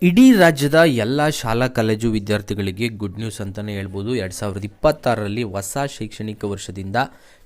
ಇಡೀ ರಾಜ್ಯದ ಎಲ್ಲ ಶಾಲಾ ಕಾಲೇಜು ವಿದ್ಯಾರ್ಥಿಗಳಿಗೆ ಗುಡ್ ನ್ಯೂಸ್ ಅಂತಲೇ ಹೇಳ್ಬೋದು. 2026ರಲ್ಲಿ ಹೊಸ ಶೈಕ್ಷಣಿಕ ವರ್ಷದಿಂದ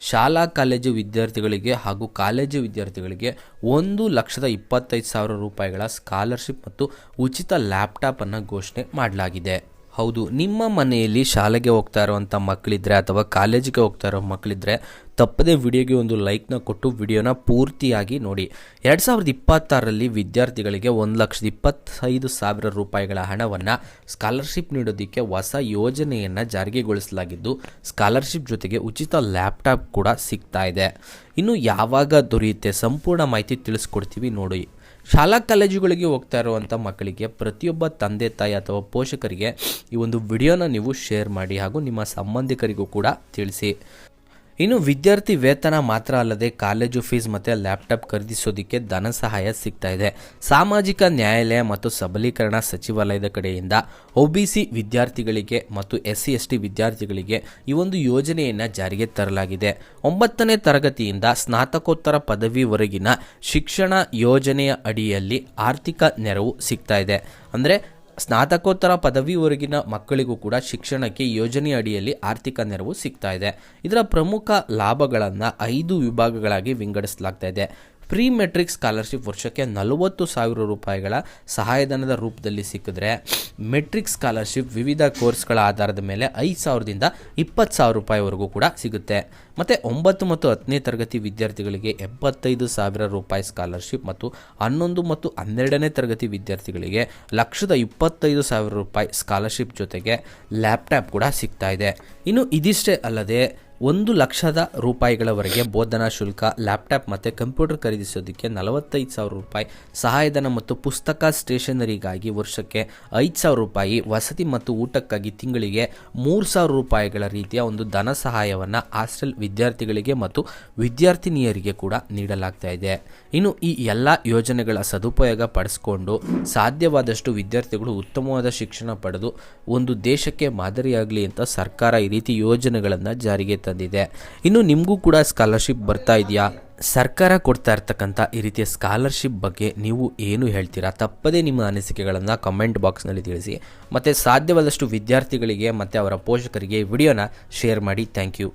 ಶಾಲಾ ಕಾಲೇಜು ವಿದ್ಯಾರ್ಥಿಗಳಿಗೆ ಹಾಗೂ ಕಾಲೇಜು ವಿದ್ಯಾರ್ಥಿಗಳಿಗೆ 1,25,000 ರೂಪಾಯಿಗಳ ಸ್ಕಾಲರ್ಶಿಪ್ ಮತ್ತು ಉಚಿತ ಲ್ಯಾಪ್ಟಾಪನ್ನು ಘೋಷಣೆ ಮಾಡಲಾಗಿದೆ. ಹೌದು, ನಿಮ್ಮ ಮನೆಯಲ್ಲಿ ಶಾಲೆಗೆ ಹೋಗ್ತಾ ಇರುವಂಥ ಮಕ್ಕಳಿದ್ರೆ ಅಥವಾ ಕಾಲೇಜಿಗೆ ಹೋಗ್ತಾ ಇರೋ ಮಕ್ಕಳಿದ್ರೆ ತಪ್ಪದೇ ವಿಡಿಯೋಗೆ ಒಂದು ಲೈಕ್ನ ಕೊಟ್ಟು ವಿಡಿಯೋನ ಪೂರ್ತಿಯಾಗಿ ನೋಡಿ. 2026ರಲ್ಲಿ ವಿದ್ಯಾರ್ಥಿಗಳಿಗೆ 1,25,000 ರೂಪಾಯಿಗಳ ಹಣವನ್ನು ಸ್ಕಾಲರ್ಶಿಪ್ ನೀಡೋದಕ್ಕೆ ಹೊಸ ಯೋಜನೆಯನ್ನು ಜಾರಿಗೆಗೊಳಿಸಲಾಗಿದ್ದು, ಸ್ಕಾಲರ್ಶಿಪ್ ಜೊತೆಗೆ ಉಚಿತ ಲ್ಯಾಪ್ಟಾಪ್ ಕೂಡ ಸಿಗ್ತಾ ಇದೆ. ಇನ್ನು ಯಾವಾಗ ದೊರೆಯುತ್ತೆ ಸಂಪೂರ್ಣ ಮಾಹಿತಿ ತಿಳಿಸ್ಕೊಡ್ತೀವಿ ನೋಡಿ. ಶಾಲಾ ಕಾಲೇಜುಗಳಿಗೆ ಹೋಗ್ತಾ ಇರುವಂಥ ಮಕ್ಕಳಿಗೆ ಪ್ರತಿಯೊಬ್ಬ ತಂದೆ ತಾಯಿ ಅಥವಾ ಪೋಷಕರಿಗೆ ಈ ಒಂದು ವಿಡಿಯೋನ ನೀವು ಶೇರ್ ಮಾಡಿ ಹಾಗೂ ನಿಮ್ಮ ಸಂಬಂಧಿಕರಿಗೂ ಕೂಡ ತಿಳಿಸಿ. ಇನ್ನು ವಿದ್ಯಾರ್ಥಿ ವೇತನ ಮಾತ್ರ ಅಲ್ಲದೆ ಕಾಲೇಜು ಫೀಸ್ ಮತ್ತು ಲ್ಯಾಪ್ಟಾಪ್ ಖರೀದಿಸೋದಕ್ಕೆ ಧನ ಸಹಾಯ ಸಿಗ್ತಾ ಇದೆ. ಸಾಮಾಜಿಕ ನ್ಯಾಯಾಲಯ ಮತ್ತು ಸಬಲೀಕರಣ ಸಚಿವಾಲಯದ ಕಡೆಯಿಂದ OBC ವಿದ್ಯಾರ್ಥಿಗಳಿಗೆ ಮತ್ತು SC/ST ವಿದ್ಯಾರ್ಥಿಗಳಿಗೆ ಈ ಒಂದು ಯೋಜನೆಯನ್ನು ಜಾರಿಗೆ ತರಲಾಗಿದೆ. 9ನೇ ತರಗತಿಯಿಂದ ಸ್ನಾತಕೋತ್ತರ ಪದವಿವರೆಗಿನ ಶಿಕ್ಷಣ ಯೋಜನೆಯ ಅಡಿಯಲ್ಲಿ ಆರ್ಥಿಕ ನೆರವು ಸಿಗ್ತಾ ಇದೆ. ಅಂದರೆ ಸ್ನಾತಕೋತ್ತರ ಪದವಿವರೆಗಿನ ಮಕ್ಕಳಿಗೂ ಕೂಡ ಶಿಕ್ಷಣಕ್ಕೆ ಯೋಜನೆ ಅಡಿಯಲ್ಲಿ ಆರ್ಥಿಕ ನೆರವು ಸಿಗ್ತಾ ಇದೆ. ಇದರ ಪ್ರಮುಖ ಲಾಭಗಳನ್ನು 5 ವಿಭಾಗಗಳಾಗಿ ವಿಂಗಡಿಸಲಾಗ್ತಾ ಇದೆ. ಪ್ರೀ ಮೆಟ್ರಿಕ್ ಸ್ಕಾಲರ್ಶಿಪ್ ವರ್ಷಕ್ಕೆ 40,000 ರೂಪಾಯಿಗಳ ಸಹಾಯಧನದ ರೂಪದಲ್ಲಿ ಸಿಕ್ಕಿದ್ರೆ, ಮೆಟ್ರಿಕ್ ಸ್ಕಾಲರ್ಶಿಪ್ ವಿವಿಧ ಕೋರ್ಸ್ಗಳ ಆಧಾರದ ಮೇಲೆ 5,000ದಿಂದ 20,000 ರೂಪಾಯಿವರೆಗೂ ಕೂಡ ಸಿಗುತ್ತೆ. ಮತ್ತು 9 ಮತ್ತು 10ನೇ ತರಗತಿ ವಿದ್ಯಾರ್ಥಿಗಳಿಗೆ 75,000 ರೂಪಾಯಿ ಸ್ಕಾಲರ್ಶಿಪ್ ಮತ್ತು 11 ಮತ್ತು 12ನೇ ತರಗತಿ ವಿದ್ಯಾರ್ಥಿಗಳಿಗೆ 1,25,000 ರೂಪಾಯಿ ಸ್ಕಾಲರ್ಶಿಪ್ ಜೊತೆಗೆ ಲ್ಯಾಪ್ಟಾಪ್ ಕೂಡ ಸಿಗ್ತಾ ಇದೆ. ಇನ್ನು ಇದಿಷ್ಟೇ ಅಲ್ಲದೆ 1,00,000 ರೂಪಾಯಿಗಳವರೆಗೆ ಬೋಧನಾ ಶುಲ್ಕ, ಲ್ಯಾಪ್ಟಾಪ್ ಮತ್ತು ಕಂಪ್ಯೂಟರ್ ಖರೀದಿಸೋದಕ್ಕೆ 45,000 ರೂಪಾಯಿ ಸಹಾಯಧನ ಮತ್ತು ಪುಸ್ತಕ ಸ್ಟೇಷನರಿಗಾಗಿ ವರ್ಷಕ್ಕೆ 5,000 ರೂಪಾಯಿ, ವಸತಿ ಮತ್ತು ಊಟಕ್ಕಾಗಿ ತಿಂಗಳಿಗೆ 3,000 ರೂಪಾಯಿಗಳ ರೀತಿಯ ಒಂದು ಧನ ಸಹಾಯವನ್ನು ಹಾಸ್ಟೆಲ್ ವಿದ್ಯಾರ್ಥಿಗಳಿಗೆ ಮತ್ತು ವಿದ್ಯಾರ್ಥಿನಿಯರಿಗೆ ಕೂಡ ನೀಡಲಾಗ್ತಾ ಇದೆ. ಇನ್ನು ಈ ಎಲ್ಲ ಯೋಜನೆಗಳ ಸದುಪಯೋಗ ಪಡಿಸ್ಕೊಂಡು ಸಾಧ್ಯವಾದಷ್ಟು ವಿದ್ಯಾರ್ಥಿಗಳು ಉತ್ತಮವಾದ ಶಿಕ್ಷಣ ಪಡೆದು ಒಂದು ದೇಶಕ್ಕೆ ಮಾದರಿಯಾಗಲಿ ಅಂತ ಸರ್ಕಾರ ಈ ರೀತಿ ಯೋಜನೆಗಳನ್ನು ಜಾರಿಗೆ ತಂದಿದೆ. ಇನ್ನು ನಿಮಗೂ ಕೂಡ ಸ್ಕಾಲರ್ಶಿಪ್ ಬರ್ತಾ ಇದೆಯಾ? ಸರ್ಕಾರ ಕೊಡ್ತಾ ಇರ್ತಕ್ಕಂಥ ಈ ರೀತಿಯ ಸ್ಕಾಲರ್ಶಿಪ್ ಬಗ್ಗೆ ನೀವು ಏನು ಹೇಳ್ತೀರಾ? ತಪ್ಪದೇ ನಿಮ್ಮ ಅನಿಸಿಕೆಗಳನ್ನು ಕಮೆಂಟ್ ಬಾಕ್ಸ್ನಲ್ಲಿ ತಿಳಿಸಿ. ಮತ್ತು ಸಾಧ್ಯವಾದಷ್ಟು ವಿದ್ಯಾರ್ಥಿಗಳಿಗೆ ಮತ್ತು ಅವರ ಪೋಷಕರಿಗೆ ವಿಡಿಯೋನ ಶೇರ್ ಮಾಡಿ. Thank you.